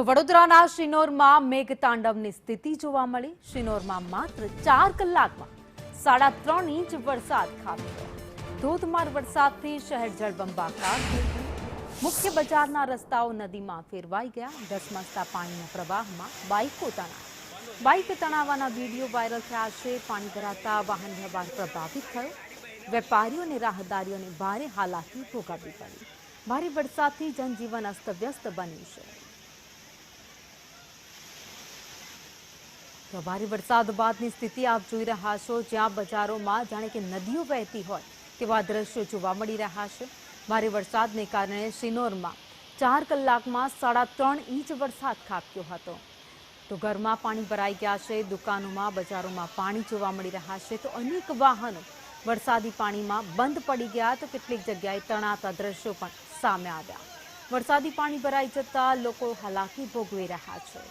તો વડોદરાના શિનોરમાં મેઘતાંડવની સ્થિતિ જોવા મળી। શિનોરમાં માત્ર 4 કલાકમાં 3.5 ઇંચ વરસાદ ખાબક્યો। ધોધમાર વરસાદથી શહેર જળબંબાકાર થઈ ગયું। મુખ્ય બજારના રસ્તાઓ નદીમાં ફેરવાઈ ગયા। ધસમસતા પાણીના પ્રવાહમાં બાઇકો તણાઈ। બાઇક તણાવવાના વિડીયો વાયરલ થયા છે। પાણી ભરાતા વાહન વ્યવહાર પ્રભાવિત થયો। વેપારીઓ અને રાહદારીઓને ભારે હાલાકી ભોગવવી પડી। ભારે વરસાદથી જનજીવન અસ્તવ્યસ્ત બન્યું છે। તો ભારે વરસાદ બાદની સ્થિતિ આપ જોઈ રહ્યા છો, જ્યાં બજારોમાં જાણે કે નદીઓ વહેતી હોય તેવા દ્રશ્યો જોવા મળી રહ્યા છે। ભારે વરસાદને કારણે શિનોરમાં 4 કલાકમાં 3.5 ઇંચ વરસાદ ખાબક્યો હતો। તો ઘરમાં પાણી ભરાઈ ગયા છે। દુકાનોમાં બજારોમાં પાણી જોવા મળી રહ્યા છે। તો અનેક વાહનો વરસાદી પાણીમાં બંધ પડી ગયા। તો કેટલીક જગ્યાએ તણાતા દ્રશ્યો પણ સામે આવ્યા। વરસાદી પાણી ભરાઈ જતા લોકો હાલાકી ભોગવી રહ્યા છે।